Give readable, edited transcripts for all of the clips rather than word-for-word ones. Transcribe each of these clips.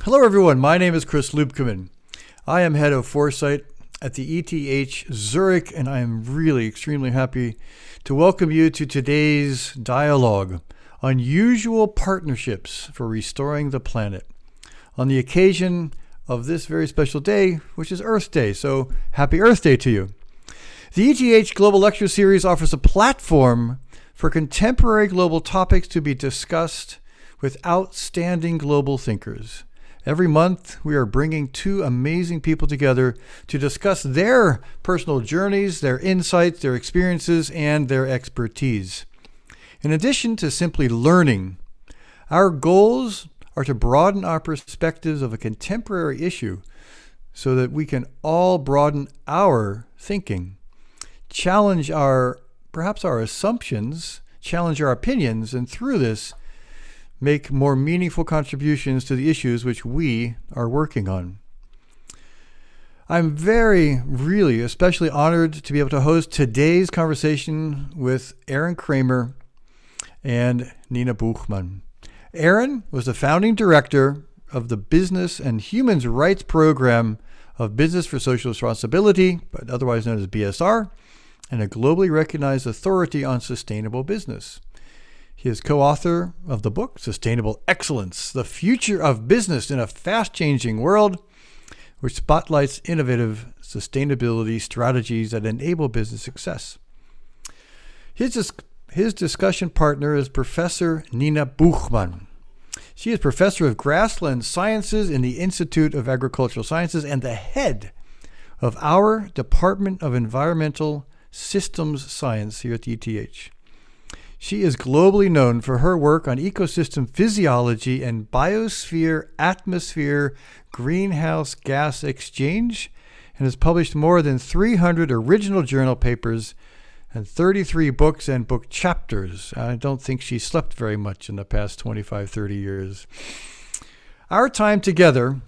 Hello, everyone. My name is Chris Lubkeman. I am head of foresight at the ETH Zurich, and I am really extremely happy to welcome you to today's dialogue, Unusual Partnerships for Restoring the Planet, on the occasion of this very special day, which is Earth Day. So happy Earth Day to you. The ETH Global Lecture Series offers a platform for contemporary global topics to be discussed with outstanding global thinkers. Every month, we are bringing two amazing people together to discuss their personal journeys, their insights, their experiences, and their expertise. In addition to simply learning, our goals are to broaden our perspectives of a contemporary issue so that we can all broaden our thinking, challenge perhaps our assumptions, challenge our opinions, and through this, make more meaningful contributions to the issues which we are working on. I'm really especially honored to be able to host today's conversation with Aron Cramer and Nina Buchman. Aron was the founding director of the Business and Human Rights Program of Business for Social Responsibility, but otherwise known as BSR, and a globally recognized authority on sustainable business. He is co-author of the book, Sustainable Excellence, The Future of Business in a Fast-Changing World, which spotlights innovative sustainability strategies that enable business success. His discussion partner is Professor Nina Buchman. She is Professor of Grassland Sciences in the Institute of Agricultural Sciences and the head of our Department of Environmental Systems Science here at the ETH. She is globally known for her work on ecosystem physiology and biosphere-atmosphere greenhouse gas exchange, and has published more than 300 original journal papers and 33 books and book chapters. I don't think she slept very much in the past 25, 30 years. Our time together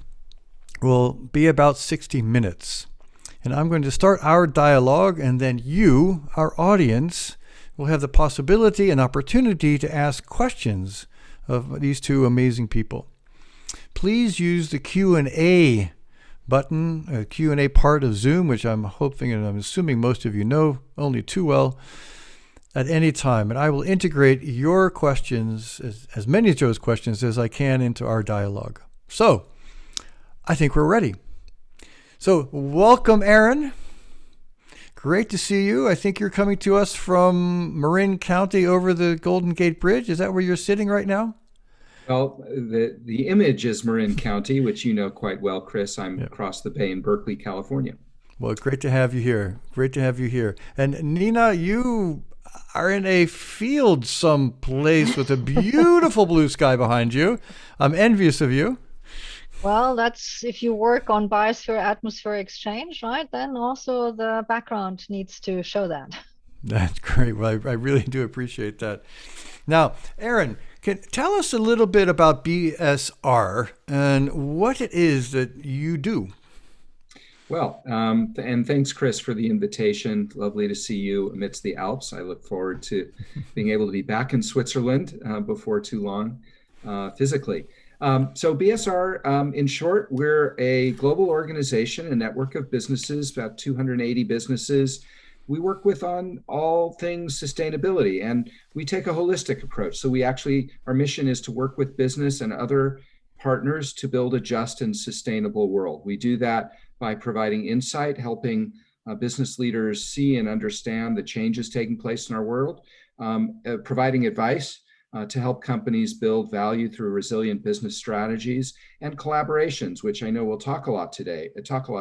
will be about 60 minutes. And I'm going to start our dialogue, and then you, our audience, will have the possibility and opportunity to ask questions of these two amazing people. Please use the Q&A button, Q&A part of Zoom, which I'm hoping and I'm assuming most of you know only too well, at any time. And I will integrate your questions, as many of those questions as I can, into our dialogue. So, I think we're ready. So, welcome, Aron. Great to see you. I think you're coming to us from Marin County over the Golden Gate Bridge. Is that where you're sitting right now? Well, the image is Marin County, which you know quite well, Chris. I'm across the bay in Berkeley, California. Well, great to have you here. Great to have you here. And Nina, you are in a field someplace with a beautiful blue sky behind you. I'm envious of you. Well, that's if you work on biosphere-atmosphere exchange, right? Then also the background needs to show that. That's great. Well, I really do appreciate that. Now, Aron, tell us a little bit about BSR and what it is that you do. Well, and thanks, Chris, for the invitation. Lovely to see you amidst the Alps. I look forward to being able to be back in Switzerland before too long, physically. So BSR, in short, we're a global organization, a network of businesses, about 280 businesses. We work with on all things sustainability, and we take a holistic approach. So our mission is to work with business and other partners to build a just and sustainable world. We do that by providing insight, helping business leaders see and understand the changes taking place in our world, providing advice to help companies build value through resilient business strategies and collaborations, which I know we'll talk a lot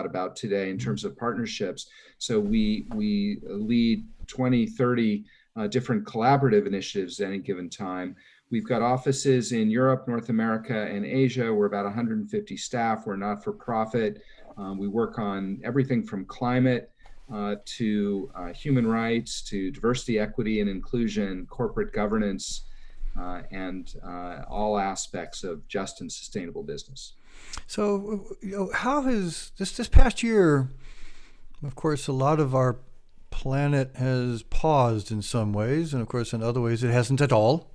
about today in terms of partnerships. So we lead 20, 30 different collaborative initiatives at any given time. We've got offices in Europe, North America, and Asia. We're about 150 staff. We're not for profit. We work on everything from climate to human rights, to diversity, equity, and inclusion, corporate governance, and all aspects of just and sustainable business. So, how has this past year? Of course, a lot of our planet has paused in some ways, and of course, in other ways, it hasn't at all.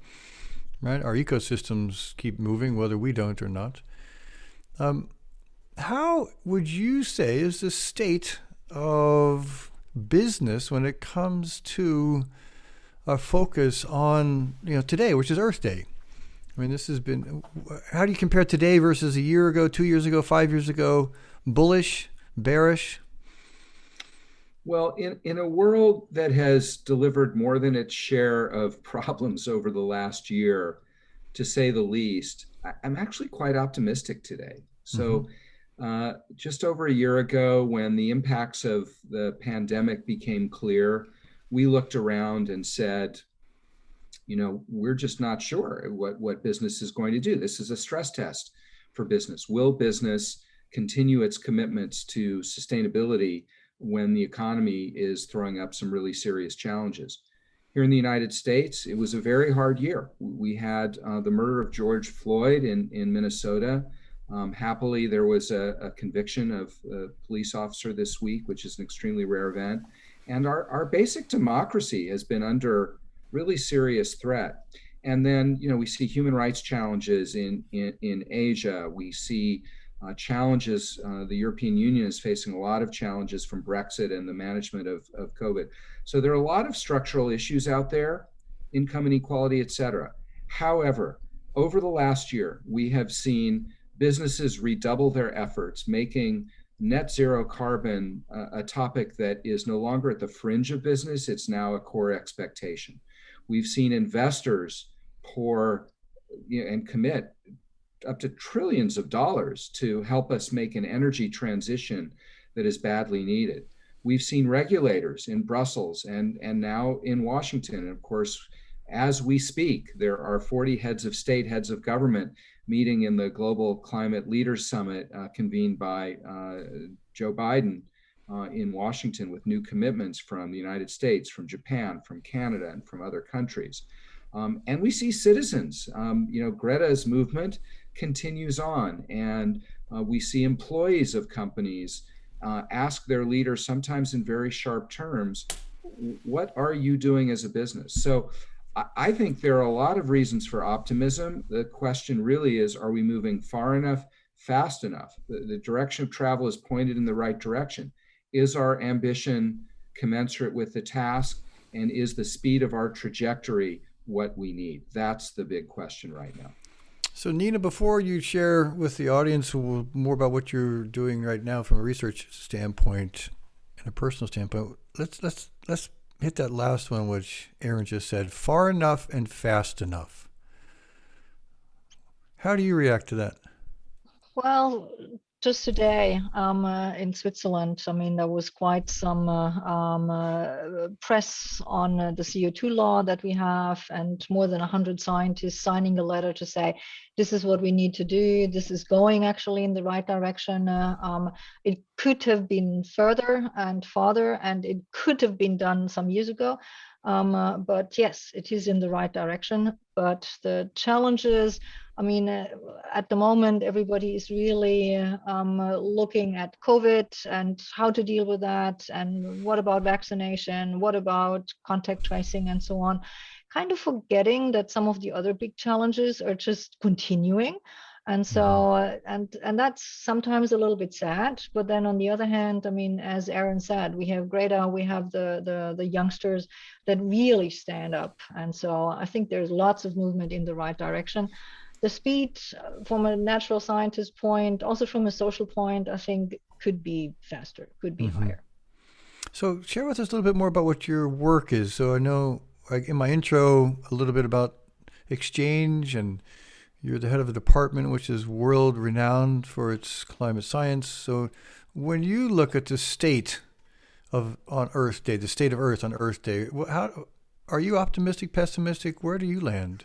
Right? Our ecosystems keep moving, whether we don't or not. How would you say is the state of business when it comes to a focus on today, which is Earth Day? I mean, this has been. How do you compare today versus a year ago, 2 years ago, 5 years ago? Bullish, bearish? Well, in a world that has delivered more than its share of problems over the last year, to say the least, I'm actually quite optimistic today. So just over a year ago, when the impacts of the pandemic became clear, we looked around and said, we're just not sure what business is going to do. This is a stress test for business. Will business continue its commitments to sustainability when the economy is throwing up some really serious challenges? Here in the United States, it was a very hard year. We had the murder of George Floyd in Minnesota. Happily, there was a conviction of a police officer this week, which is an extremely rare event. And our basic democracy has been under really serious threat. And then, we see human rights challenges in Asia. We see challenges. The European Union is facing a lot of challenges from Brexit and the management of COVID. So there are a lot of structural issues out there, income inequality, et cetera. However, over the last year, we have seen businesses redouble their efforts, making net zero carbon a topic that is no longer at the fringe of business. It's now a core expectation. We've seen investors pour and commit up to trillions of dollars to help us make an energy transition that is badly needed. We've seen regulators in Brussels and now in Washington. And of course, as we speak, there are 40 heads of state, heads of government meeting in the Global Climate Leaders Summit convened by Joe Biden in Washington, with new commitments from the United States, from Japan, from Canada, and from other countries. And we see citizens, Greta's movement continues on, and we see employees of companies ask their leaders, sometimes in very sharp terms, what are you doing as a business? So I think there are a lot of reasons for optimism. The question really is, are we moving far enough, fast enough? The direction of travel is pointed in the right direction. Is our ambition commensurate with the task? And is the speed of our trajectory what we need? That's the big question right now. So Nina, before you share with the audience more about what you're doing right now from a research standpoint and a personal standpoint, let's hit that last one, which Aron just said, far enough and fast enough. How do you react to that? Well, just today in Switzerland, I mean, there was quite some press on the CO2 law that we have, and more than 100 scientists signing a letter to say, this is what we need to do. This is going actually in the right direction. It could have been further and farther, and it could have been done some years ago. But yes, it is in the right direction. But the challenges, I mean, at the moment, everybody is really looking at COVID and how to deal with that. And what about vaccination? What about contact tracing and so on? Kind of forgetting that some of the other big challenges are just continuing. And so, and that's sometimes a little bit sad. But then on the other hand, I mean, as Aron said, we have Greta, we have the youngsters that really stand up. And so I think there's lots of movement in the right direction. The speed from a natural scientist point, also from a social point, I think could be faster, could be higher. So share with us a little bit more about what your work is. So I know in my intro a little bit about Exchange, and you're the head of a department which is world renowned for its climate science. So when you look at the state on Earth Day, the state of Earth on Earth Day, how are you optimistic, pessimistic? Where do you land?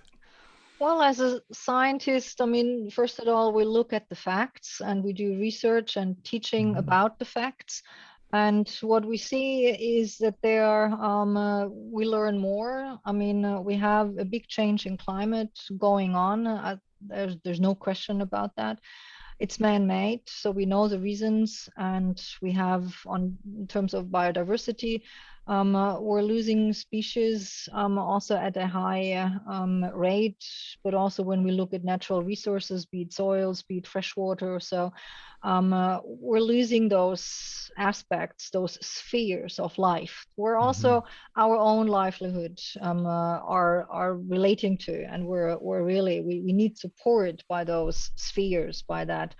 Well, as a scientist, I mean, first of all, we look at the facts and we do research and teaching about the facts. And what we see is that we learn more. I mean, we have a big change in climate going on. There's no question about that. It's man-made, so we know the reasons, and we have, in terms of biodiversity, We're losing species also at a high rate, but also when we look at natural resources, be it soils, be it freshwater. So we're losing those aspects, those spheres of life. We're also our own livelihood are relating to, and we're really we need support by those spheres, by that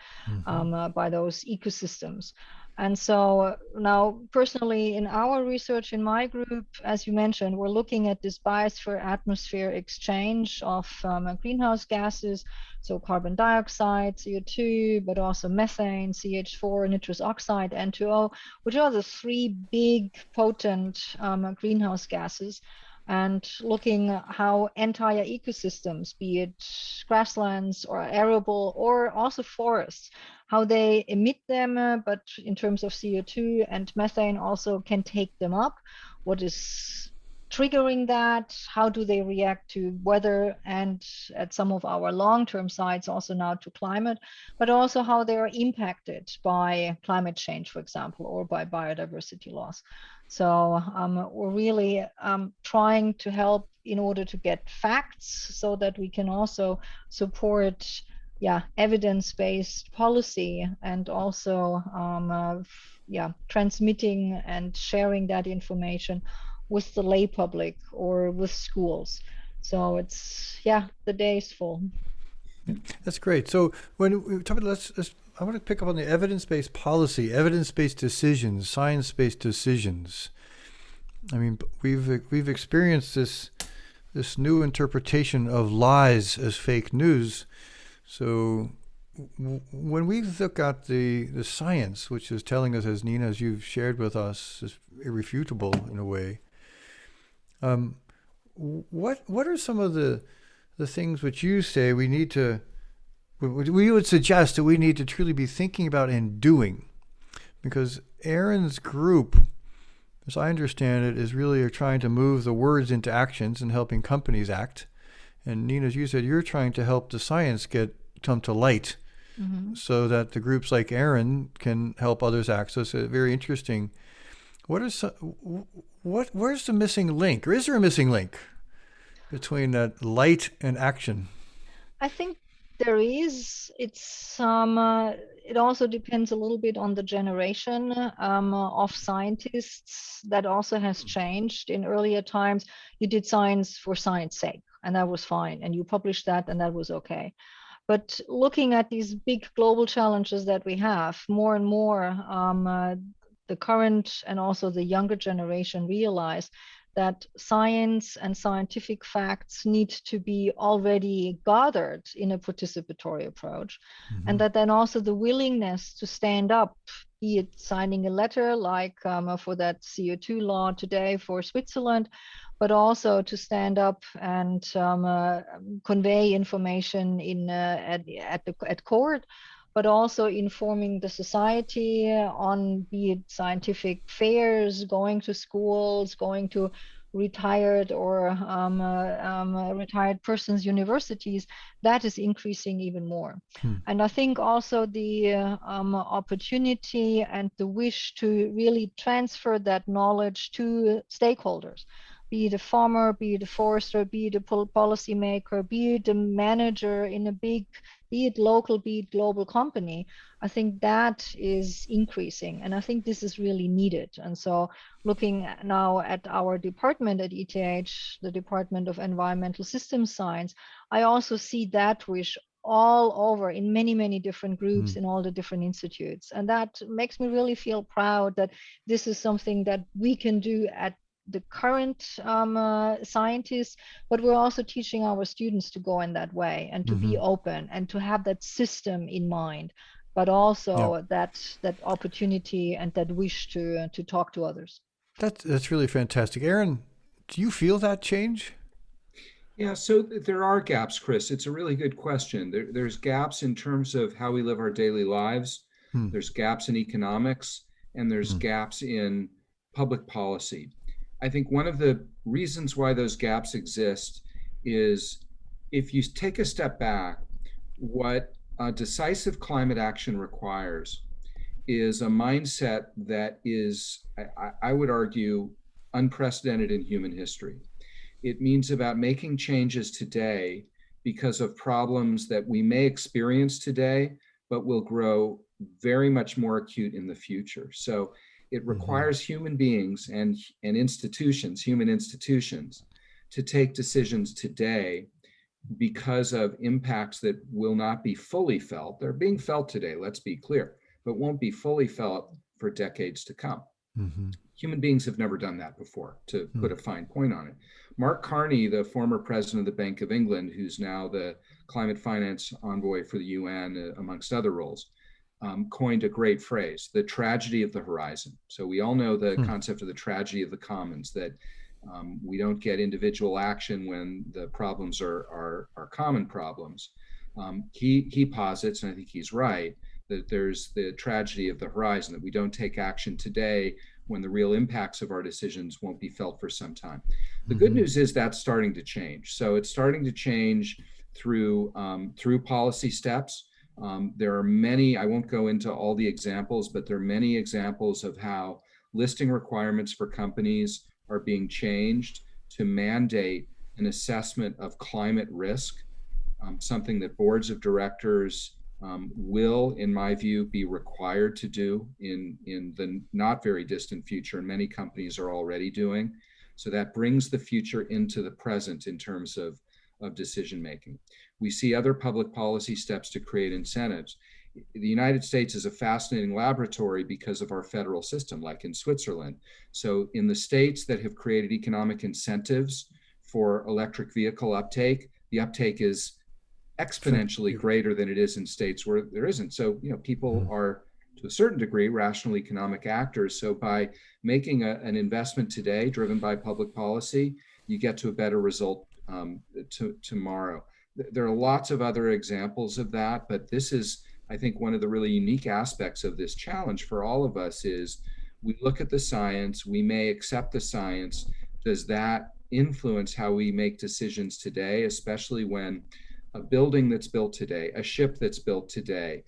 by those ecosystems. And so now, personally, in our research in my group, as you mentioned, we're looking at this biosphere-atmosphere exchange of greenhouse gases, so carbon dioxide, CO2, but also methane, CH4, nitrous oxide, N2O, which are the three big potent greenhouse gases, and looking how entire ecosystems, be it grasslands or arable or also forests, how they emit them, but in terms of CO2 and methane also can take them up. What is triggering that? How do they react to weather, and at some of our long-term sites also now to climate, but also how they are impacted by climate change, for example, or by biodiversity loss. So we're really trying to help in order to get facts so that we can also support evidence-based policy, and also transmitting and sharing that information with the lay public or with schools. So it's the day is full. That's great. So when we talk about I want to pick up on the evidence-based policy, evidence-based decisions, science-based decisions. I mean, we've experienced this new interpretation of lies as fake news. So when we look at the science, which is telling us, as Nina, as you've shared with us, is irrefutable in a way. What are some of the things which you say we would suggest that we need to truly be thinking about and doing? Because Aron's group, as I understand it, is really trying to move the words into actions and helping companies act. And Nina, as you said, you're trying to help the science come to light, so that the groups like Aron can help others act. So it's very interesting. Where's the missing link, or is there a missing link between that light and action? I think there is. It's it also depends a little bit on the generation of scientists. That also has changed. In earlier times, you did science for science sake, and that was fine, and you published that, and that was okay. But looking at these big global challenges that we have, more and more, the current and also the younger generation realize that science and scientific facts need to be already gathered in a participatory approach. And that then also the willingness to stand up, be it signing a letter like for that CO2 law today for Switzerland, but also to stand up and convey information at court, but also informing the society on, be it scientific fairs, going to schools, going to retired or retired persons' universities. That is increasing even more. And I think also the opportunity and the wish to really transfer that knowledge to stakeholders, be it a farmer, be it a forester, be it a policymaker, be it a manager in a big, be it local, be it global company. I think that is increasing, and I think this is really needed. And so looking now at our department at ETH, the Department of Environmental Systems Science, I also see that wish all over in many, many different groups in all the different institutes. And that makes me really feel proud that this is something that we can do at the current scientists, but we're also teaching our students to go in that way and to be open and to have that system in mind, but also that opportunity and that wish to talk to others. That's really fantastic. Aron, do you feel that change? Yeah, so there are gaps, Chris. It's a really good question. There's gaps in terms of how we live our daily lives. There's gaps in economics, and there's gaps in public policy. I think one of the reasons why those gaps exist is, if you take a step back, what decisive climate action requires is a mindset that is, I would argue, unprecedented in human history. It means about making changes today because of problems that we may experience today, but will grow very much more acute in the future. So it requires human beings and institutions, human institutions, to take decisions today because of impacts that will not be fully felt. They're being felt today, let's be clear, but won't be fully felt for decades to come. Human beings have never done that before, to put a fine point on it. Mark Carney, the former president of the Bank of England, who's now the climate finance envoy for the UN, amongst other roles, coined a great phrase, the tragedy of the horizon. So we all know the concept of the tragedy of the commons, that we don't get individual action when the problems are common problems. He posits, and I think he's right, that there's the tragedy of the horizon, that we don't take action today when the real impacts of our decisions won't be felt for some time. The good news is that's starting to change. So it's starting to change through policy steps. There are many, I won't go into all the examples, but there are many examples of how listing requirements for companies are being changed to mandate an assessment of climate risk, something that boards of directors will, in my view, be required to do in the not very distant future, and many companies are already doing. So that brings the future into the present in terms of decision making. We see other public policy steps to create incentives. The United States is a fascinating laboratory because of our federal system, like in Switzerland. So in the states that have created economic incentives for electric vehicle uptake, the uptake is exponentially greater than it is in states where there isn't. So, people are, to a certain degree, rational economic actors. So by making an investment today driven by public policy, you get to a better result tomorrow. There are lots of other examples of that, but this is, I think, one of the really unique aspects of this challenge for all of us is we look at the science, we may accept the science. Does that influence how we make decisions today, especially when a building that's built today, a ship that's built today,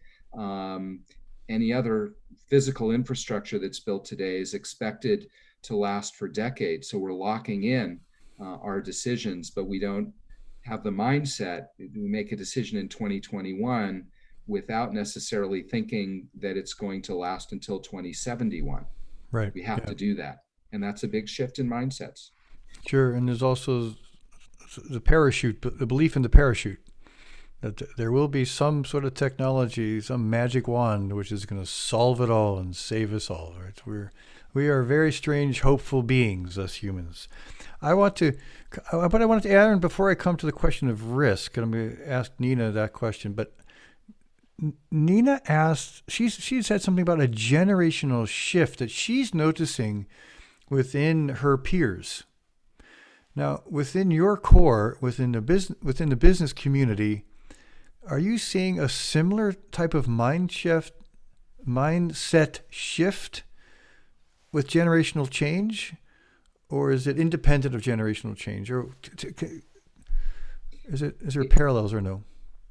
any other physical infrastructure that's built today is expected to last for decades. So we're locking in our decisions, but we don't have the mindset. We make a decision in 2021 without necessarily thinking that it's going to last until 2071. Right. We have to do that. And that's a big shift in mindsets. Sure. And there's also the parachute, the belief in the parachute, that there will be some sort of technology, some magic wand, which is going to solve it all and save us all. Right? We are very strange, hopeful beings, us humans. But I wanted to, Aaron, before I come to the question of risk, and I'm going to ask Nina that question, but Nina asked, she said something about a generational shift that she's noticing within her peers. Now, within your core, within the business community, are you seeing a similar type of mindset shift with generational change, or is it independent of generational change, or is there parallels or no?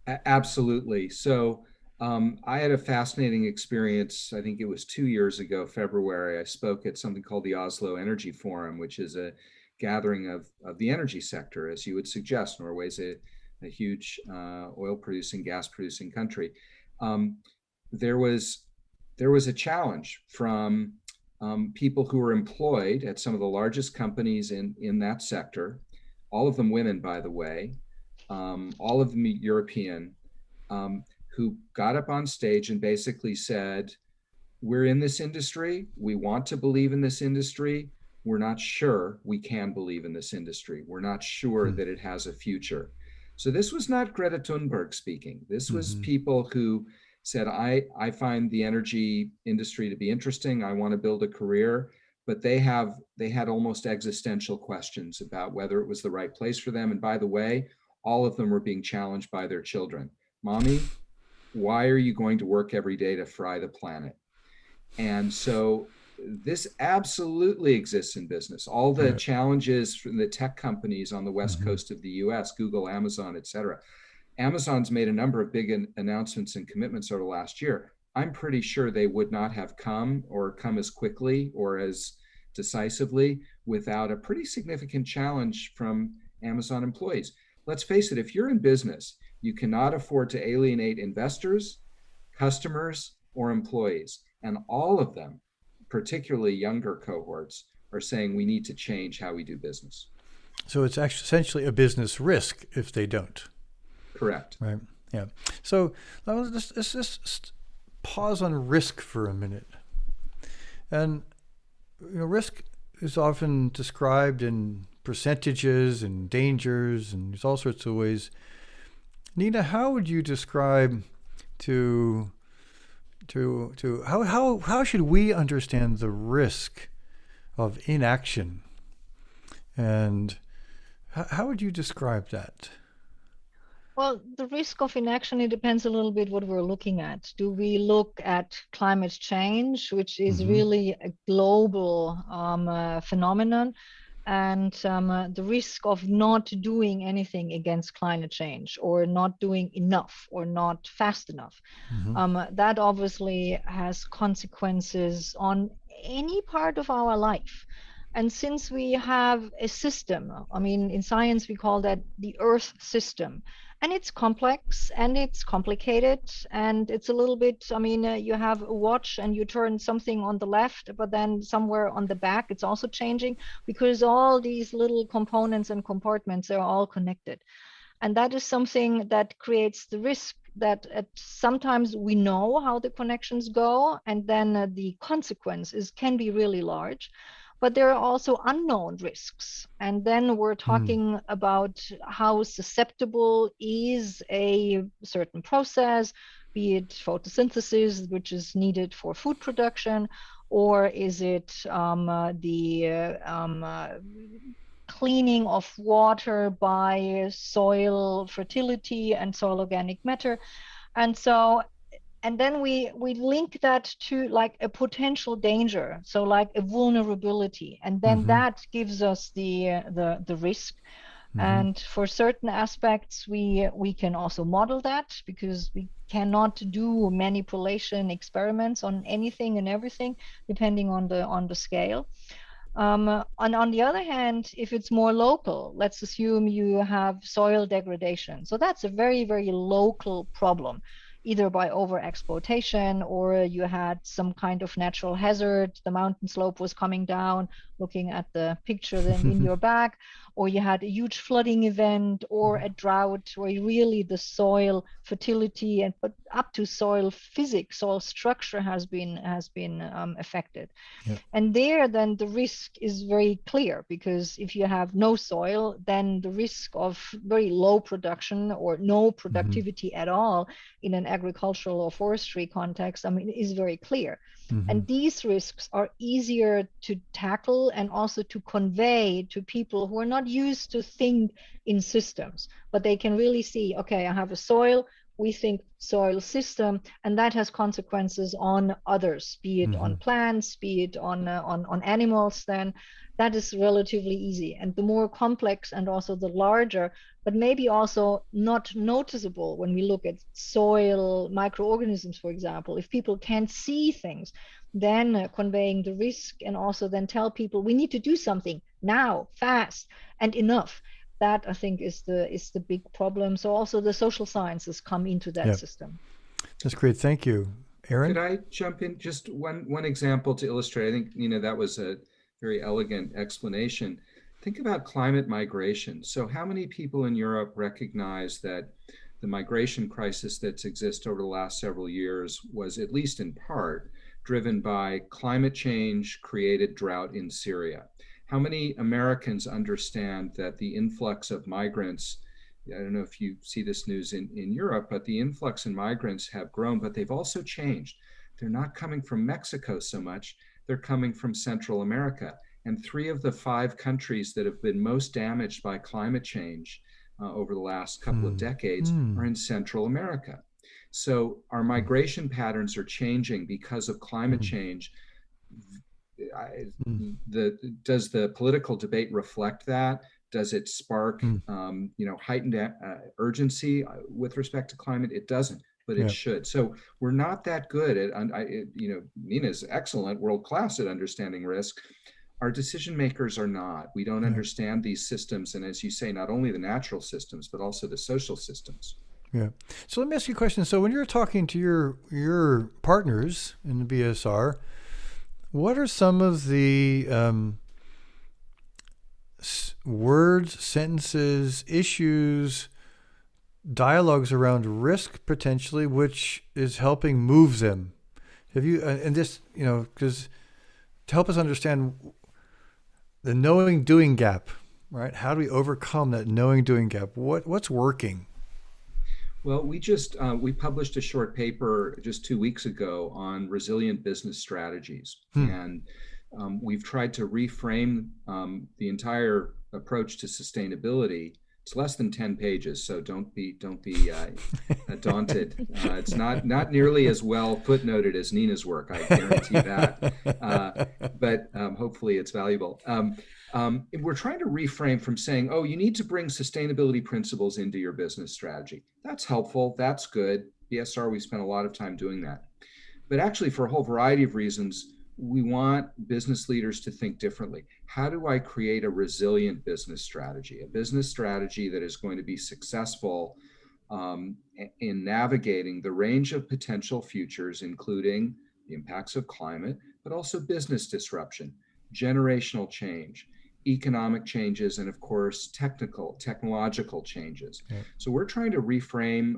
Absolutely. So I had a fascinating experience. I think it was 2 years ago, February. I spoke at something called the Oslo Energy Forum, which is a gathering of the energy sector, as you would suggest. Norway's a huge oil producing, gas producing country. There was a challenge from people who were employed at some of the largest companies in that sector, all of them women, by the way, all of them European, who got up on stage and basically said, we're in this industry, we want to believe in this industry, we're not sure we can believe in this industry, we're not sure that it has a future. So this was not Greta Thunberg speaking. This was people who said, I find the energy industry to be interesting. I want to build a career, but they had almost existential questions about whether it was the right place for them. And by the way, all of them were being challenged by their children. Mommy, why are you going to work every day to fry the planet? And so this absolutely exists in business. All the challenges from the tech companies on the West Coast of the US, Google, Amazon, et cetera. Amazon's made a number of big announcements and commitments over the last year. I'm pretty sure they would not have come as quickly or as decisively without a pretty significant challenge from Amazon employees. Let's face it, if you're in business, you cannot afford to alienate investors, customers, or employees. And all of them, particularly younger cohorts, are saying we need to change how we do business. So it's actually essentially a business risk if they don't. Correct. Right. Yeah. So let's just pause on risk for a minute. And risk is often described in percentages and dangers, and there's all sorts of ways. Nina, how would you describe to how should we understand the risk of inaction, and how would you describe that? Well, the risk of inaction, it depends a little bit what we're looking at. Do we look at climate change, which is really a global phenomenon, and the risk of not doing anything against climate change, or not doing enough, or not fast enough? That obviously has consequences on any part of our life. And since we have a system, I mean, in science, we call that the Earth system. And it's complex and it's complicated and it's a little bit, I mean, you have a watch and you turn something on the left, but then somewhere on the back, it's also changing, because all these little components and compartments are all connected. And that is something that creates the risk that sometimes we know how the connections go, and then the consequences can be really large. But there are also unknown risks. And then we're talking about how susceptible is a certain process, be it photosynthesis, which is needed for food production, or is it the cleaning of water by soil fertility and soil organic matter. And then we link that to like a potential danger, so like a vulnerability, and then that gives us the risk. And for certain aspects, we can also model that, because we cannot do manipulation experiments on anything and everything, depending on the scale. And on the other hand, if it's more local, let's assume you have soil degradation. So that's a very, very local problem, either by over-exploitation, or you had some kind of natural hazard, the mountain slope was coming down, looking at the picture then in your back, or you had a huge flooding event or a drought where really the soil fertility and but up to soil physics, soil structure has been affected. Yep. And there then the risk is very clear, because if you have no soil, then the risk of very low production or no productivity at all in an agricultural or forestry context, I mean, is very clear. And these risks are easier to tackle and also to convey to people who are not used to think in systems, but they can really see, okay, I have a soil, we think soil system, and that has consequences on others, be it on plants, be it on animals. Then that is relatively easy. And the more complex and also the larger, but maybe also not noticeable when we look at soil microorganisms, for example, if people can't see things, then conveying the risk and also then tell people we need to do something now, fast and enough. That I think is the big problem. So also the social sciences come into that system. That's great. Thank you. Aron? Could I jump in just one example to illustrate? I think, Nina, that was a very elegant explanation. Think about climate migration. So how many people in Europe recognize that the migration crisis that's existed over the last several years was, at least in part, driven by climate change created drought in Syria? How many Americans understand that the influx of migrants, I don't know if you see this news in Europe, but the influx in migrants have grown, but they've also changed. They're not coming from Mexico so much, they're coming from Central America. And 3 of the 5 countries that have been most damaged by climate change over the last couple of decades are in Central America. So our migration patterns are changing because of climate change. Does the political debate reflect that? Does it spark heightened urgency with respect to climate? It doesn't, but it should. So we're not that good at, Nina's excellent, world class at understanding risk. our decision makers are not. We don't understand these systems. And as you say, not only the natural systems, but also the social systems. Yeah. So let me ask you a question. So when you're talking to your partners in the BSR, what are some of the words, sentences, issues, dialogues around risk potentially, which is helping move them? Have you, and this, because to help us understand the knowing doing gap, right? How do we overcome that knowing doing gap? What's working? Well, we published a short paper just 2 weeks ago on resilient business strategies, and we've tried to reframe the entire approach to sustainability. It's less than 10 pages, so don't be daunted. It's not nearly as well footnoted as Nina's work, I guarantee that. But hopefully it's valuable. We're trying to reframe from saying, oh, you need to bring sustainability principles into your business strategy. That's helpful. That's good. BSR, we spent a lot of time doing that. But actually, for a whole variety of reasons, we want business leaders to think differently. How do I create a resilient business strategy, a business strategy that is going to be successful in navigating the range of potential futures, including the impacts of climate, but also business disruption, generational change, economic changes, and of course, technological changes. Yeah. So we're trying to reframe,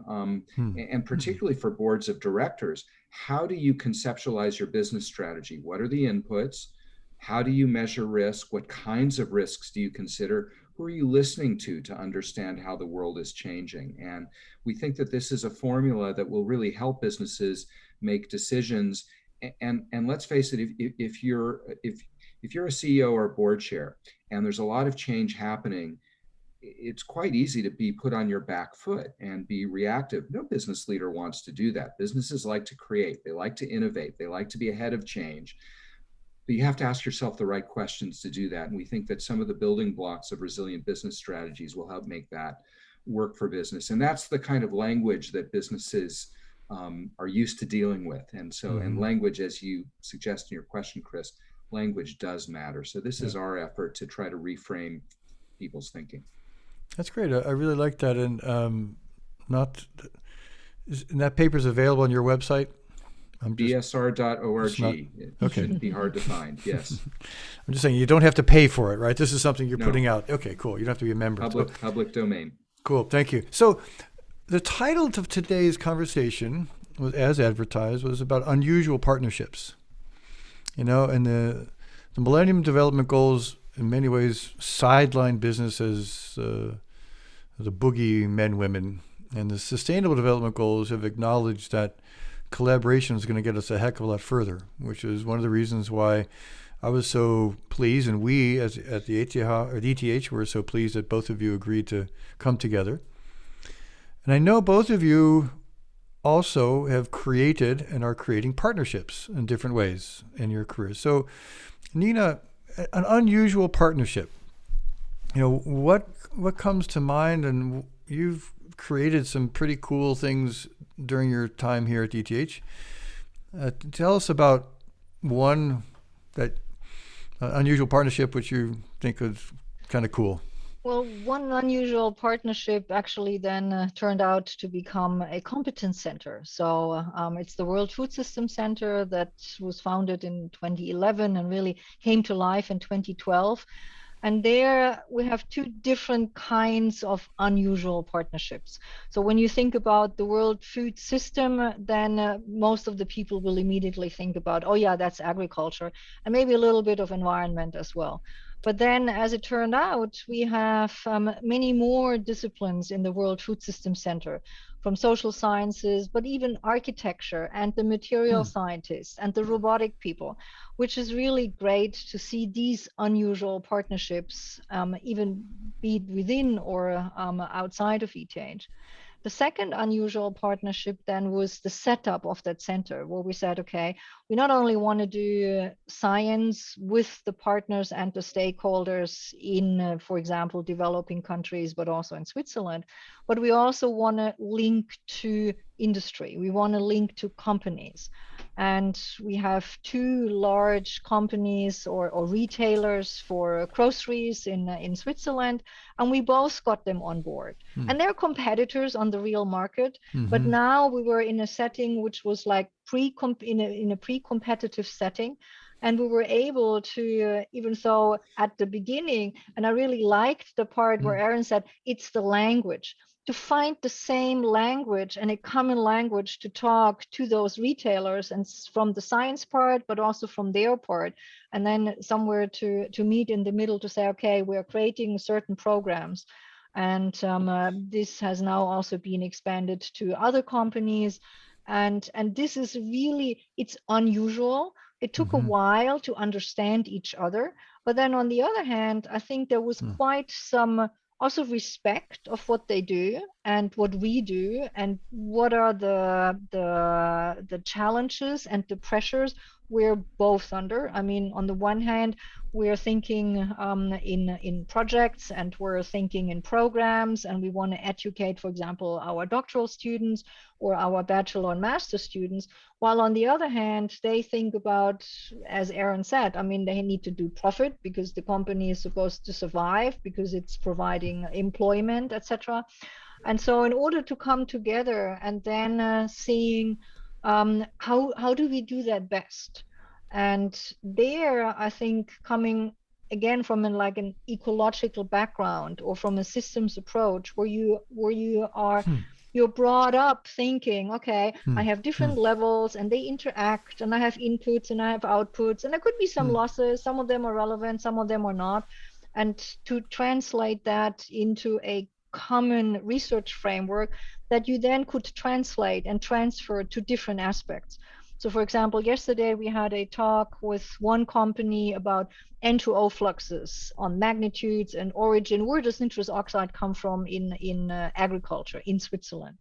and particularly for boards of directors, how do you conceptualize your business strategy? What are the inputs? How do you measure risk? What kinds of risks do you consider? Who are you listening to understand how the world is changing? And we think that this is a formula that will really help businesses make decisions. And let's face it, if you're a CEO or a board chair and there's a lot of change happening, it's quite easy to be put on your back foot and be reactive. No business leader wants to do that. Businesses like to create, they like to innovate, they like to be ahead of change. But you have to ask yourself the right questions to do that. And we think that some of the building blocks of resilient business strategies will help make that work for business. And that's the kind of language that businesses are used to dealing with. And so, and language, as you suggest in your question, Chris, language does matter. So this is our effort to try to reframe people's thinking. That's great. I really like that. And and that paper is available on your website? BSR.org. It shouldn't be hard to find. Yes. I'm just saying you don't have to pay for it, right? This is something you're putting out. Okay, cool. You don't have to be a member. Public domain. Cool. Thank you. So the title of today's conversation, as advertised, was about unusual partnerships. And the Millennium Development Goals in many ways sideline business as the boogie men, women. And the Sustainable Development Goals have acknowledged that collaboration is going to get us a heck of a lot further, which is one of the reasons why I was so pleased, and we at the ETH were so pleased that both of you agreed to come together. And I know both of you also have created and are creating partnerships in different ways in your careers. So, Nina, an unusual partnership. What comes to mind? And you've created some pretty cool things during your time here at ETH. Tell us about one that unusual partnership which you think was kind of cool. Well, one unusual partnership actually then turned out to become a competence center. So it's the World Food System Center that was founded in 2011 and really came to life in 2012. And there we have two different kinds of unusual partnerships. So when you think about the World Food System, then most of the people will immediately think about, oh yeah, that's agriculture, and maybe a little bit of environment as well. But then, as it turned out, we have many more disciplines in the World Food System Center, from social sciences, but even architecture and the material scientists and the robotic people, which is really great to see these unusual partnerships, even be it within or outside of ETH. The second unusual partnership then was the setup of that center, where we said, okay, we not only want to do science with the partners and the stakeholders in, for example, developing countries, but also in Switzerland, but we also want to link to industry. We want to link to companies. And we have two large companies or retailers for groceries in Switzerland, and we both got them on board. And they're competitors on the real market, but now we were in a setting which was like in a pre-competitive setting. And we were able to, even though at the beginning, and I really liked the part where Aron said, it's the language, to find the same language and a common language to talk to those retailers, and from the science part, but also from their part, and then somewhere to meet in the middle to say, okay, we're creating certain programs. And this has now also been expanded to other companies. And this is really, it's unusual. It took a while to understand each other. But then on the other hand, I think there was quite some also respect of what they do and what we do, and what are the challenges and the pressures we're both under. I mean, on the one hand, we're thinking in projects, and we're thinking in programs, and we want to educate, for example, our doctoral students or our bachelor and master students, while on the other hand, they think about, as Aron said, I mean, they need to do profit because the company is supposed to survive, because it's providing employment, etc. And so in order to come together and then seeing how do we do that best? And there, I think, coming again from like an ecological background or from a systems approach, where you are you're brought up thinking, okay, I have different levels and they interact, and I have inputs and I have outputs, and there could be some losses, some of them are relevant, some of them are not. And to translate that into a common research framework that you then could translate and transfer to different aspects. So for example, yesterday we had a talk with one company about N2O fluxes on magnitudes and origin. Where does nitrous oxide come from in agriculture in Switzerland?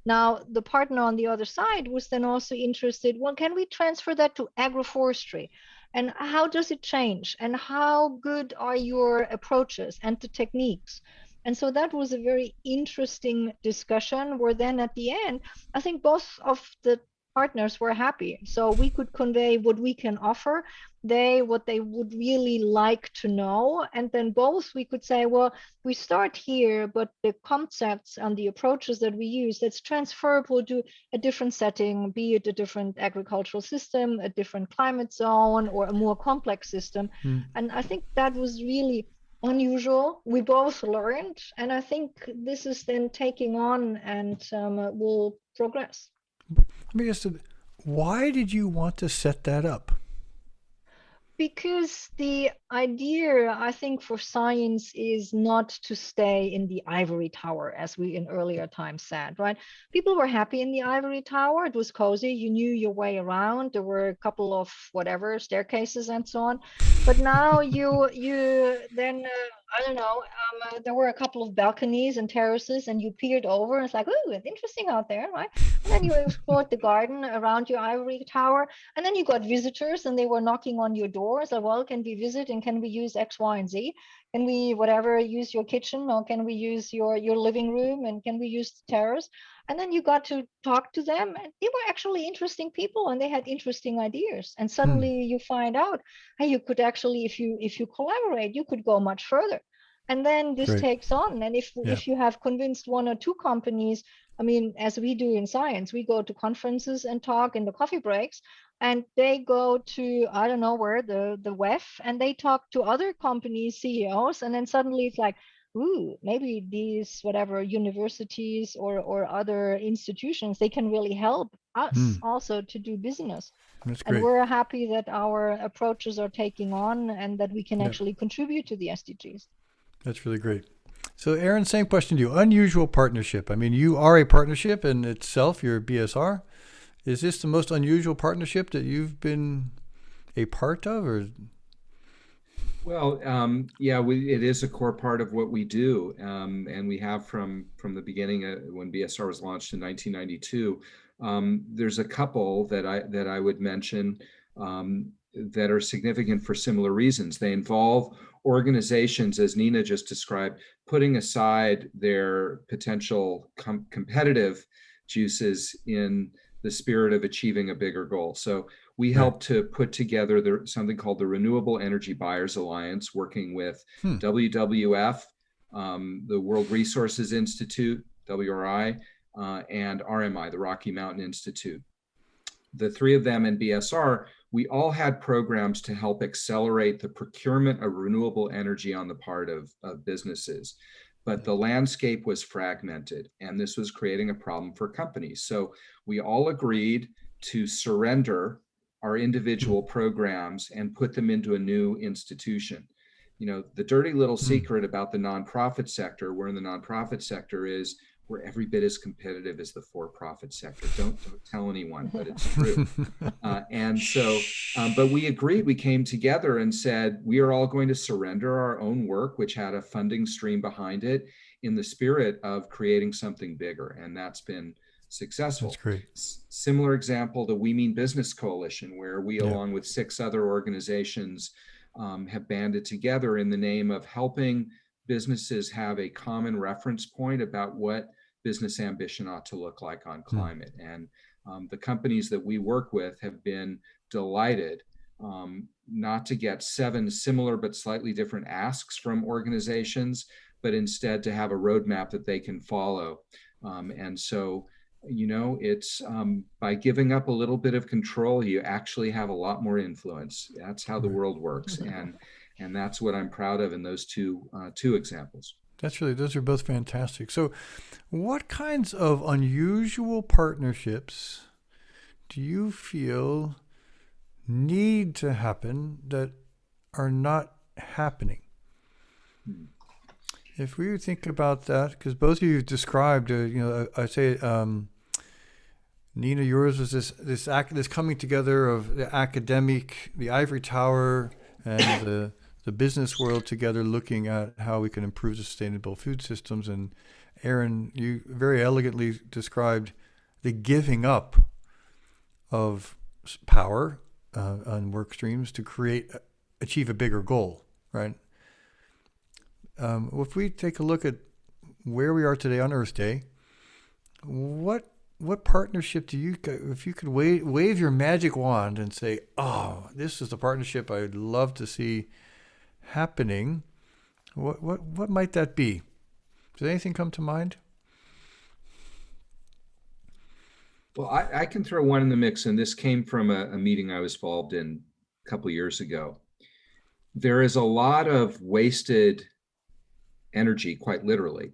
Now, the partner on the other side was then also interested, well, can we transfer that to agroforestry? And how does it change? And how good are your approaches and the techniques? And so that was a very interesting discussion, where then at the end, I think both of the partners were happy. So we could convey what we can offer, they what they would really like to know, and then both we could say, well, we start here, but the concepts and the approaches that we use, that's transferable to a different setting, be it a different agricultural system, a different climate zone, or a more complex system. And I think that was really unusual. We both learned, and I think this is then taking on and will progress. Let me ask you, why did you want to set that up? Because the idea, I think, for science is not to stay in the ivory tower, as we in earlier times said, right? People were happy in the ivory tower. It was cozy. You knew your way around. There were a couple of whatever staircases and so on. But now you then I don't know. There were a couple of balconies and terraces, and you peered over, and it's like, oh, it's interesting out there, right? And then you explored the garden around your ivory tower, and then you got visitors, and they were knocking on your door. So, well, can we visit, and can we use X, Y, and Z? Can we whatever use your kitchen, or can we use your living room, and can we use the terrace? And then you got to talk to them, and they were actually interesting people, and they had interesting ideas. And suddenly you find out, hey, you could actually, if you collaborate, you could go much further. And then this takes on. And if you have convinced one or two companies, I mean, as we do in science, we go to conferences and talk in the coffee breaks, and they go to, I don't know where, the WEF, and they talk to other companies, CEOs, and then suddenly it's like, ooh, maybe these whatever universities or other institutions, they can really help us also to do business. That's And great. we're happy that our approaches are taking on and that we can actually contribute to the SDGs. That's really great. So, Aron, same question to you. Unusual partnership. I mean, you are a partnership in itself. You're a BSR. Is this the most unusual partnership that you've been a part of, or? Well, yeah, it is a core part of what we do, and we have from the beginning when BSR was launched in 1992. There's a couple that I would mention that are significant for similar reasons. They involve organizations, as Nina just described, putting aside their potential competitive juices in the spirit of achieving a bigger goal. So we Right. helped to put together something called the Renewable Energy Buyers Alliance, working with WWF, the World Resources Institute, WRI, and RMI, the Rocky Mountain Institute. The three of them and BSR, we all had programs to help accelerate the procurement of renewable energy on the part of businesses. But the landscape was fragmented, and this was creating a problem for companies. So we all agreed to surrender our individual programs and put them into a new institution. You know, the dirty little secret about the nonprofit sector, we're in the nonprofit sector, is we're every bit as competitive as the for-profit sector. Don't tell anyone, but it's true. And so, but we agreed, we came together and said, we are all going to surrender our own work, which had a funding stream behind it, in the spirit of creating something bigger. And that's been successful. That's great. Similar example, the We Mean Business Coalition, where we, along with 6 other organizations, have banded together in the name of helping businesses have a common reference point about what business ambition ought to look like on climate. And the companies that we work with have been delighted not to get 7 similar but slightly different asks from organizations, but instead to have a roadmap that they can follow. And so, you know, it's by giving up a little bit of control, you actually have a lot more influence. That's how the world works. And that's what I'm proud of in those two examples. Those are both fantastic. So what kinds of unusual partnerships do you feel need to happen that are not happening? If we think about that, because both of you described, I say, Nina, yours was this coming together of the academic, the ivory tower, and the business world together, looking at how we can improve sustainable food systems. And Aron, you very elegantly described the giving up of power on work streams to achieve a bigger goal, right? If we take a look at where we are today on Earth Day, what partnership do you, if you could wave your magic wand and say, oh, this is the partnership I'd love to see happening, what might that be? Does anything come to mind? Well, I can throw one in the mix, and this came from a meeting I was involved in a couple of years ago. There is a lot of wasted energy, quite literally,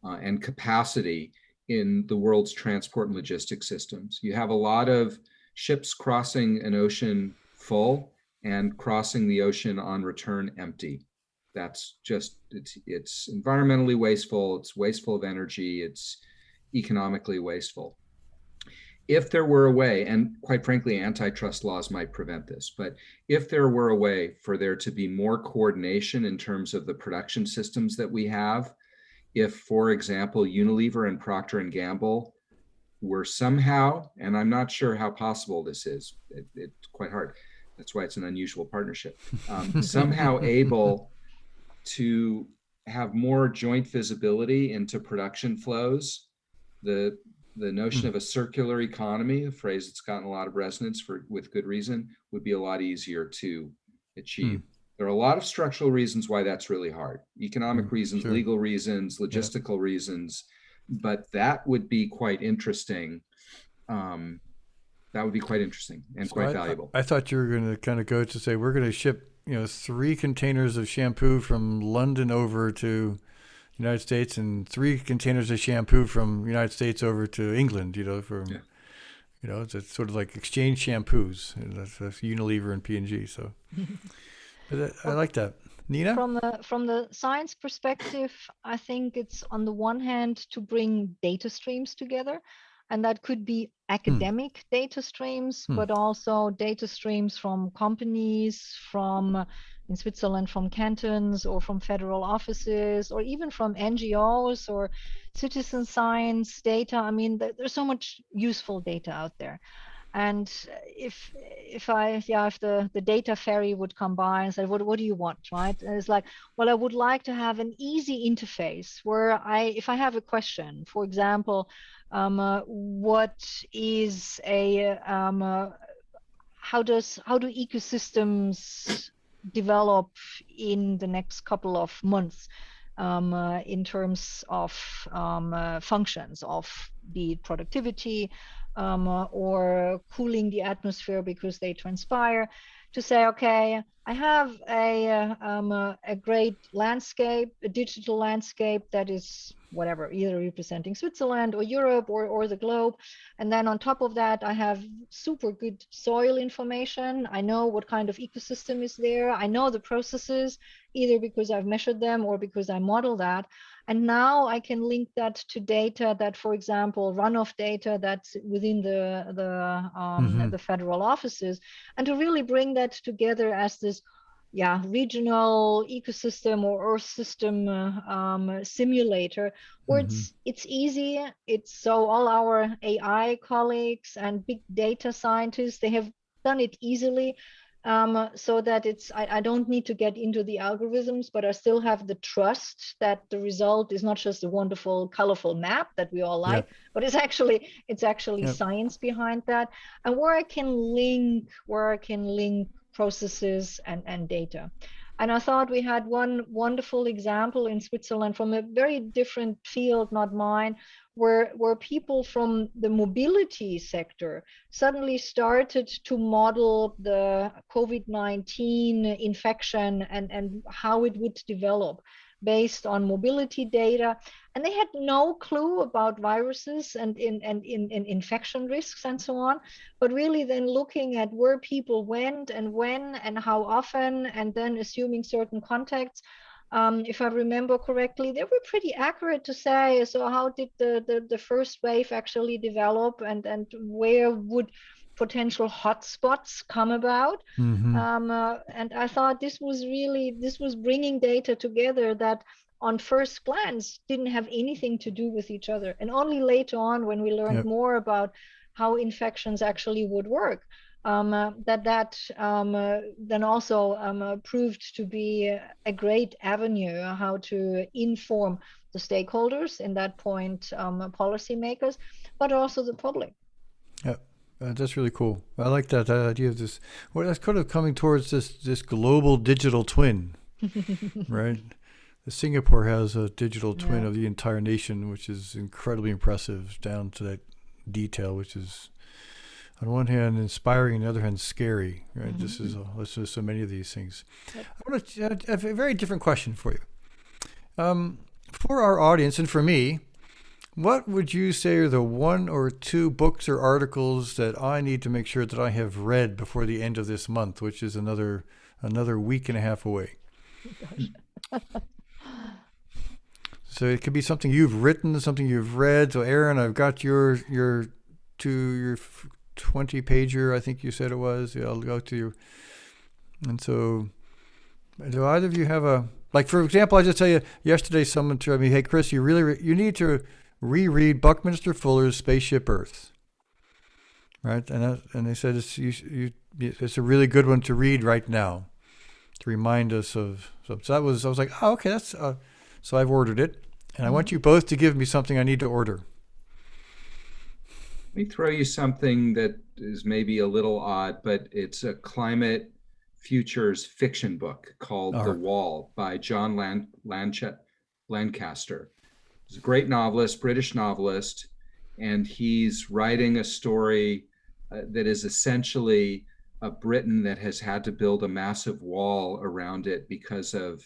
and capacity in the world's transport and logistics systems. You have a lot of ships crossing an ocean full and crossing the ocean on return empty. That's just, it's environmentally wasteful, it's wasteful of energy, it's economically wasteful. If there were a way, and quite frankly, antitrust laws might prevent this, but if there were a way for there to be more coordination in terms of the production systems that we have, if, for example, Unilever and Procter & Gamble were somehow, and I'm not sure how possible this is, it's quite hard, that's why it's an unusual partnership, somehow able to have more joint visibility into production flows, the notion of a circular economy, a phrase that's gotten a lot of resonance with good reason, would be a lot easier to achieve. There are a lot of structural reasons why that's really hard. Economic reasons, legal reasons, logistical reasons, but that would be quite interesting. That would be quite interesting and quite valuable. I thought you were going to kind of go to say, we're going to ship 3 containers of shampoo from London over to United States and 3 containers of shampoo from United States over to England, it's sort of like exchange shampoos. That's Unilever and P&G. So but I like that. Nina? From the science perspective, I think it's on the one hand to bring data streams together, and that could be academic data streams, but also data streams from companies, in Switzerland, from cantons or from federal offices, or even from NGOs or citizen science data. I mean, there's so much useful data out there. And if the data ferry would come by and say, what do you want, right? And it's like, well, I would like to have an easy interface where if I have a question, for example, what is how do ecosystems develop in the next couple of months, in terms of functions of, be it productivity, or cooling the atmosphere because they transpire, to say, okay, I have a great landscape, a digital landscape that is whatever, either representing Switzerland or Europe or the globe. And then on top of that, I have super good soil information. I know what kind of ecosystem is there. I know the processes, either because I've measured them or because I model that. And now I can link that to data that, for example, runoff data that's within the federal offices, and to really bring that together as this regional ecosystem or earth system simulator, where it's easy. It's so all our AI colleagues and big data scientists, they have done it easily, so that I don't need to get into the algorithms, but I still have the trust that the result is not just a wonderful, colorful map that we all like, but it's actually science behind that, and where I can link processes and data. And I thought we had one wonderful example in Switzerland from a very different field, not mine, where people from the mobility sector suddenly started to model the COVID-19 infection and how it would develop based on mobility data. And they had no clue about viruses and in infection risks and so on, but really then looking at where people went and when and how often, and then assuming certain contacts. If I remember correctly, they were pretty accurate to say, so how did the first wave actually develop, and where would potential hotspots come about? And I thought this was bringing data together that on first glance didn't have anything to do with each other. And only later on, when we learned more about how infections actually would work, that then also proved to be a great avenue how to inform the stakeholders, in that point, policymakers, but also the public. Yeah, that's really cool. I like that idea of this. Well, that's kind of coming towards this global digital twin, right? Singapore has a digital twin of the entire nation, which is incredibly impressive, down to that detail, which is, on one hand, inspiring, on the other hand, scary. Right? This is so many of these things. I want to have a very different question for you. For our audience and for me, what would you say are the one or two books or articles that I need to make sure that I have read before the end of this month, which is another week and a half away? So it could be something you've written, something you've read. So Aron, I've got your 20-pager, I think you said it was. Yeah, I'll go to you. And so, do either of you have like, for example, I just tell you, yesterday someone told me, hey, Chris, you need to reread Buckminster Fuller's Spaceship Earth. Right? And they said it's a really good one to read right now, to remind us of. So I was like, oh, okay, that's. So I've ordered it, and I want you both to give me something I need to order. Let me throw you something that is maybe a little odd, but it's a climate futures fiction book called The Wall by John Lancaster. He's a great novelist, British novelist, and he's writing a story that is essentially a Britain that has had to build a massive wall around it because of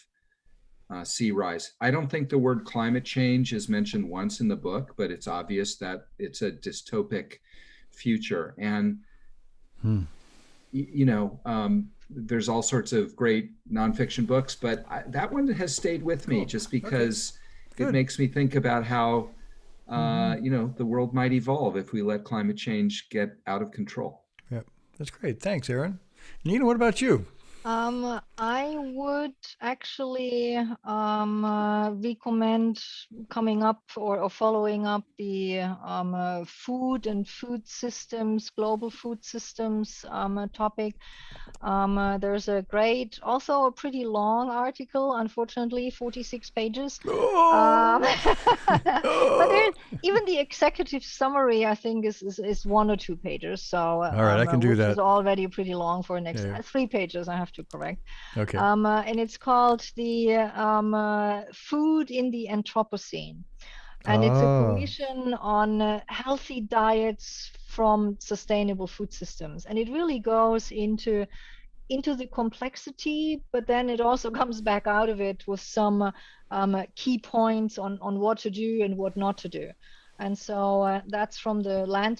sea rise. I don't think the word climate change is mentioned once in the book, but it's obvious that it's a dystopic future. And, there's all sorts of great nonfiction books, but that one has stayed with me just because it makes me think about how, the world might evolve if we let climate change get out of control. Yeah, that's great. Thanks, Aron. Nina, what about you? I would actually recommend coming up or following up the food and food systems, global food systems topic. There's a great, also a pretty long article, unfortunately, 46 pages. Oh. But there's Oh. even the executive summary, I think, is 1 or 2 pages. So, All right, I can do which is that. already pretty long for an Yeah. 3 pages, I have to correct. Okay. And it's called the Food in the Anthropocene. And it's a commission on healthy diets from sustainable food systems. And it really goes into the complexity, but then it also comes back out of it with some key points on what to do and what not to do. And so that's from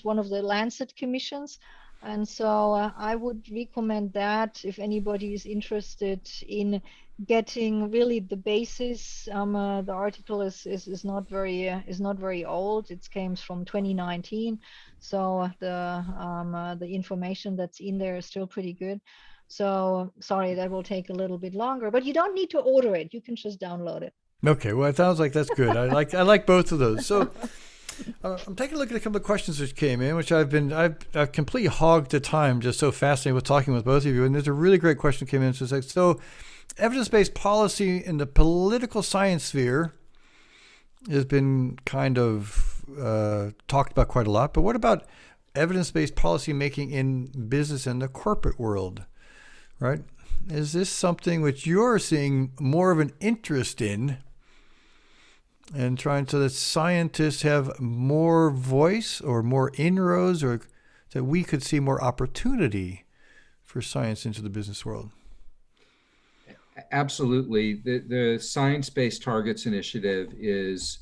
one of the Lancet commissions. And so I would recommend that if anybody is interested in getting really the basis. The article is not very old. It came from 2019, so the information that's in there is still pretty good. So sorry, that will take a little bit longer, but you don't need to order it. You can just download it. Okay, well, it sounds like that's good. I like both of those. So I'm taking a look at a couple of questions which came in, which I've completely hogged the time, just so fascinated with talking with both of you. And there's a really great question that came in. So evidence-based policy in the political science sphere has been kind of talked about quite a lot. But what about evidence-based policy making in business and the corporate world? Right? Is this something which you're seeing more of an interest in and trying so that scientists have more voice or more inroads, or that we could see more opportunity for science into the business world? Absolutely. The Science-Based Targets Initiative is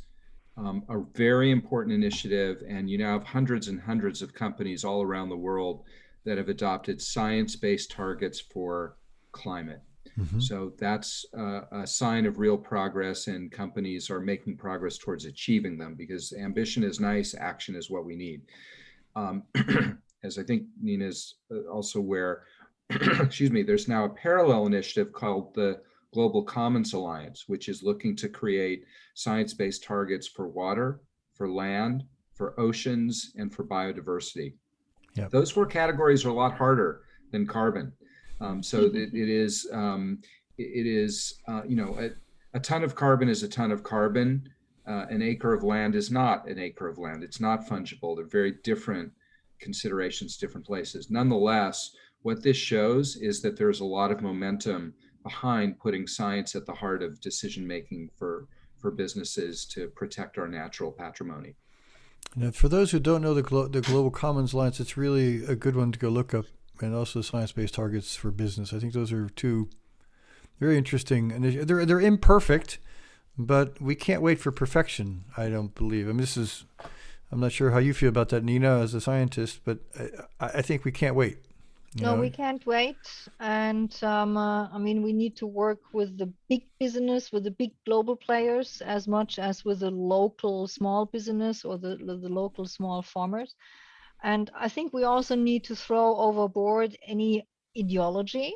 a very important initiative, and you now have hundreds and hundreds of companies all around the world that have adopted science-based targets for climate. Mm-hmm. So that's a sign of real progress, and companies are making progress towards achieving them, because ambition is nice, action is what we need. As I think Nina's also aware, excuse me, there's now a parallel initiative called the Global Commons Alliance, which is looking to create science-based targets for water, for land, for oceans, and for biodiversity. Yep. Those 4 categories are a lot harder than carbon. So it is, a ton of carbon is a ton of carbon. An acre of land is not an acre of land. It's not fungible. They're very different considerations, different places. Nonetheless, what this shows is that there's a lot of momentum behind putting science at the heart of decision-making for businesses to protect our natural patrimony. Now, for those who don't know the Global Commons Alliance, it's really a good one to go look up, and also science-based targets for business. I think those are 2 very interesting initiatives. They're imperfect, but we can't wait for perfection, I don't believe. I mean, I'm not sure how you feel about that, Nina, as a scientist, but I think we can't wait. No, we can't wait. And I mean, we need to work with the big business, with the big global players, as much as with the local small business or the local small farmers. And I think we also need to throw overboard any ideology.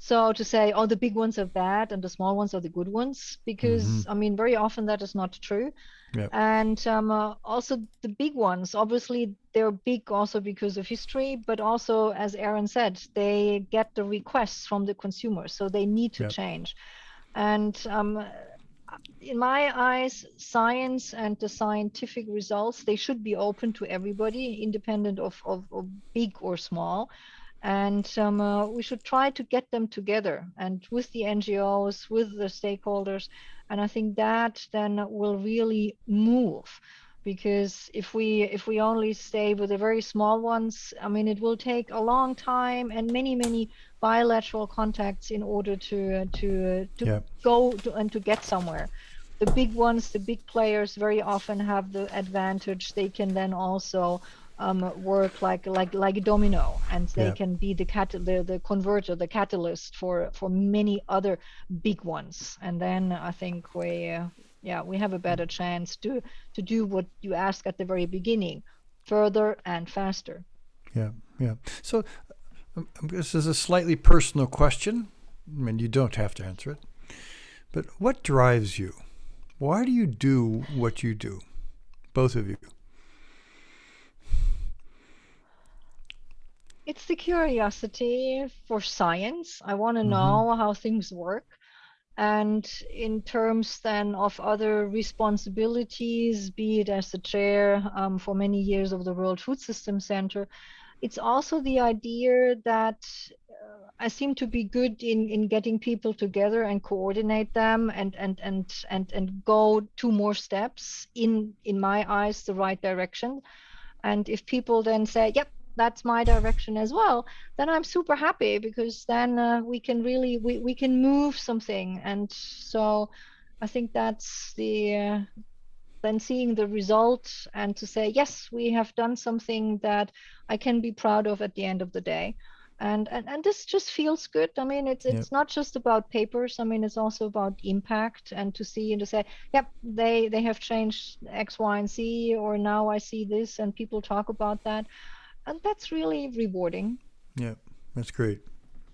So to say, oh, the big ones are bad and the small ones are the good ones, because I mean, very often that is not true. Yep. And also the big ones, obviously they're big also because of history, but also, as Aron said, they get the requests from the consumers, so they need to change. And in my eyes, science and the scientific results, they should be open to everybody, independent of big or small. And we should try to get them together, and with the NGOs, with the stakeholders. And I think that then will really move, because if we only stay with the very small ones, I mean, it will take a long time and many bilateral contacts in order to go and to get somewhere. The big ones, the big players, very often have the advantage. They can then also work like a domino, and they can be the converter, the catalyst for many other big ones. And then I think we have a better chance to do what you asked at the very beginning, further and faster. So this is a slightly personal question, I mean, you don't have to answer it, but what drives you? Why do you do what you do? Both of you. It's the curiosity for science. I want to Mm-hmm. know how things work. And in terms then of other responsibilities, be it as the chair for many years of the World Food System Center, it's also the idea that I seem to be good in getting people together and coordinate them and go two more steps in my eyes the right direction. And if people then say, yep, that's my direction as well, then I'm super happy, because then we can really we can move something. And so I think that's the then seeing the result and to say, yes, we have done something that I can be proud of at the end of the day. And this just feels good. I mean, Yep. it's not just about papers. I mean, it's also about impact, and to see and to say, yep, they have changed X, Y, and Z, or now I see this and people talk about that. And that's really rewarding. Yeah, that's great.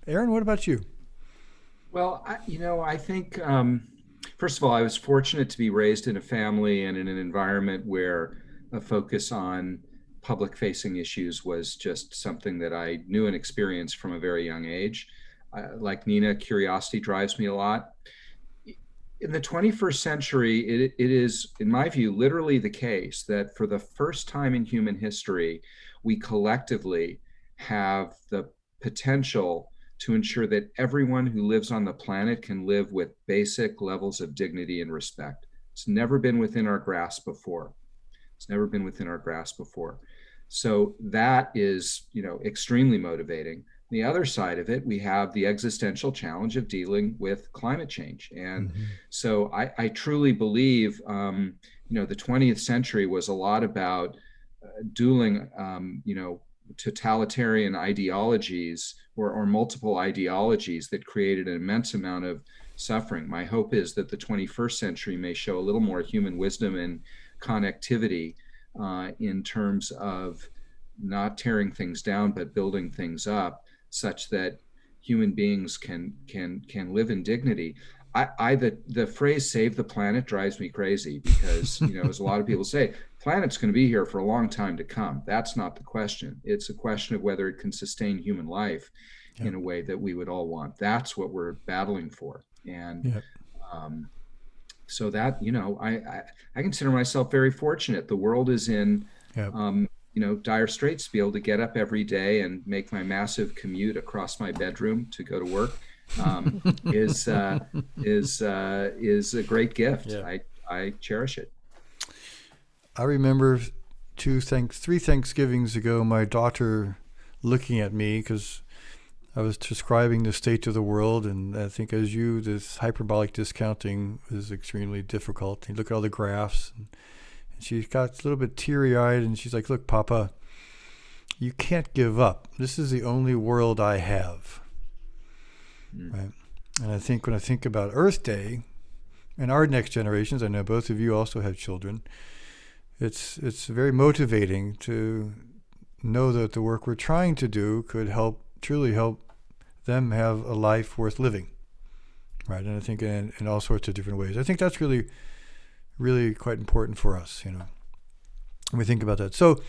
Aron, what about you? Well, I think, first of all, I was fortunate to be raised in a family and in an environment where a focus on public facing issues was just something that I knew and experienced from a very young age. Like Nina, curiosity drives me a lot. In the 21st century, it is, in my view, literally the case that for the first time in human history, we collectively have the potential to ensure that everyone who lives on the planet can live with basic levels of dignity and respect. It's never been within our grasp before. It's never been within our grasp before. So that is, extremely motivating. The other side of it, we have the existential challenge of dealing with climate change. And so I truly believe, the 20th century was a lot about dueling, totalitarian ideologies or multiple ideologies that created an immense amount of suffering. My hope is that the 21st century may show a little more human wisdom and connectivity in terms of not tearing things down, but building things up, such that human beings can live in dignity. The phrase "save the planet" drives me crazy, because as a lot of people say, planet's going to be here for a long time to come. That's not the question. It's a question of whether it can sustain human life in a way that we would all want. That's what we're battling for. And so that, I consider myself very fortunate. The world is in dire straits to be able to get up every day and make my massive commute across my bedroom to go to work is a great gift. I cherish it. I remember 3 Thanksgivings ago, my daughter looking at me because I was describing the state of the world, and I think, as you, this hyperbolic discounting is extremely difficult. You look at all the graphs, and she got a little bit teary-eyed, and she's like, "Look, Papa, you can't give up. This is the only world I have." Right? And I think when I think about Earth Day and our next generations, I know both of you also have children, it's very motivating to know that the work we're trying to do could truly help them have a life worth living, right? And I think in all sorts of different ways. I think that's really, really quite important for us, when we think about that. So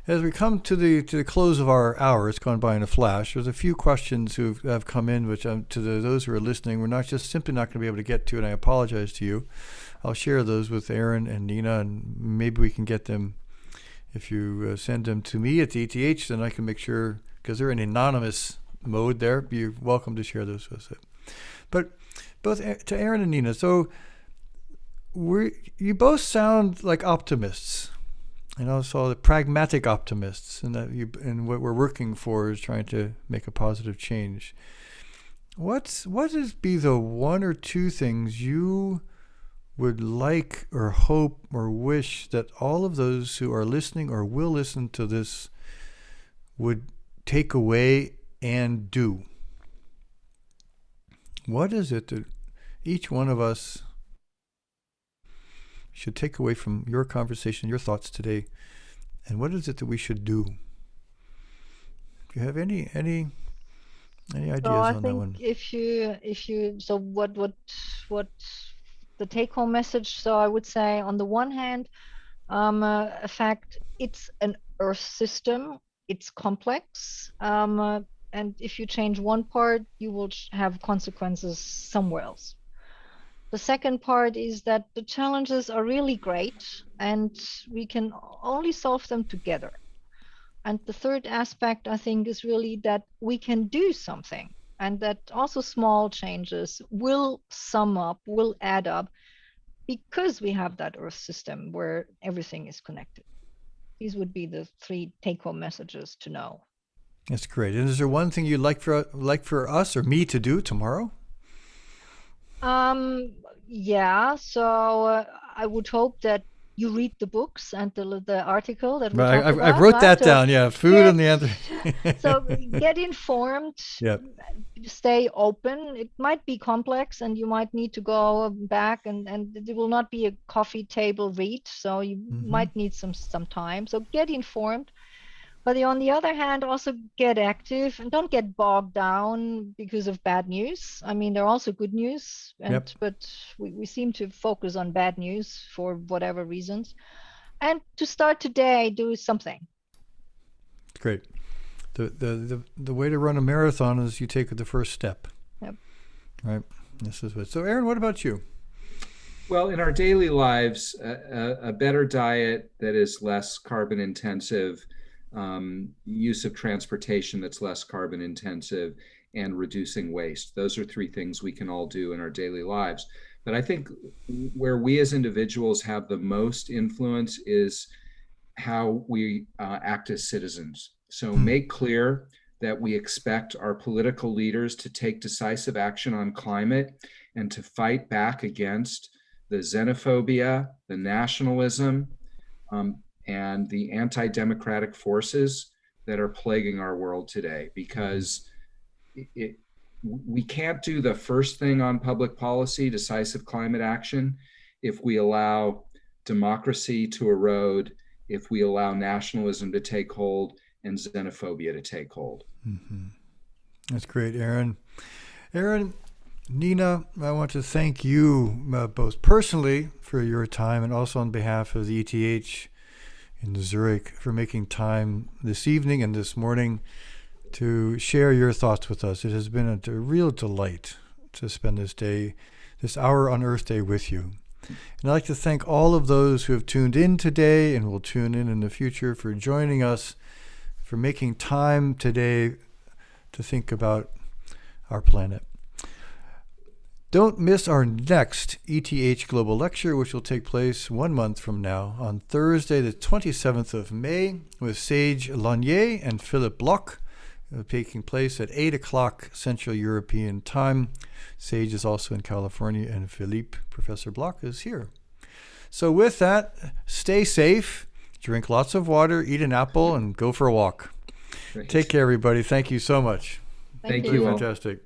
as we come to the close of our hour, it's gone by in a flash. There's a few questions who have come in, which those who are listening, we're simply not going to be able to get to, and I apologize to you. I'll share those with Aron and Nina, and maybe we can get them. If you send them to me at the ETH, then I can make sure, because they're in anonymous mode there, you're welcome to share those with it. But both to Aron and Nina, so you both sound like optimists, and also the pragmatic optimists, and and what we're working for is trying to make a positive change. What be the one or two things you would like or hope or wish that all of those who are listening or will listen to this would take away and do? What is it that each one of us should take away from your conversation, your thoughts today, and what is it that we should do? Do you have any Any ideas So I on that one? think so what the take home message, so I would say on the one hand, a fact, it's an Earth system, it's complex, and if you change one part, you will have consequences somewhere else. The second part is that the challenges are really great and we can only solve them together. And the third aspect, I think, is really that we can do something, and that also small changes will sum up, will add up, because we have that Earth system where everything is connected. These would be the three take-home messages to know. That's great. And is there one thing you'd like for us or me to do tomorrow? Yeah. So I would hope that you read the books and the article that we talked about. I wrote that down. Yeah, food and the other. So get informed. Yep. Stay open. It might be complex, and you might need to go back, and it will not be a coffee table read. So you might need some time. So get informed. But on the other hand, also get active and don't get bogged down because of bad news. I mean, there are also good news, but we seem to focus on bad news for whatever reasons. And to start today, do something. Great. The way to run a marathon is you take the first step. Yep. Right. This is what. So, Aron, what about you? Well, in our daily lives, a better diet that is less carbon intensive, use of transportation that's less carbon intensive, and reducing waste. Those are three things we can all do in our daily lives. But I think where we as individuals have the most influence is how we act as citizens. So make clear that we expect our political leaders to take decisive action on climate and to fight back against the xenophobia, the nationalism, and the anti-democratic forces that are plaguing our world today, because we can't do the first thing on public policy, decisive climate action, if we allow democracy to erode, if we allow nationalism to take hold and xenophobia to take hold. That's great, Aron. Aron, Nina, I want to thank you both personally for your time and also on behalf of the ETH in Zurich for making time this evening and this morning to share your thoughts with us. It has been a real delight to spend this hour on Earth Day with you. And I'd like to thank all of those who have tuned in today and will tune in the future for joining us, for making time today to think about our planet. Don't miss our next ETH Global Lecture, which will take place 1 month from now on Thursday, the 27th of May, with Sage Lanier and Philip Bloch, taking place at 8 o'clock Central European Time. Sage is also in California, and Philippe, Professor Bloch, is here. So with that, stay safe, drink lots of water, eat an apple, and go for a walk. Great. Take care, everybody. Thank you so much. Thank you all. Fantastic.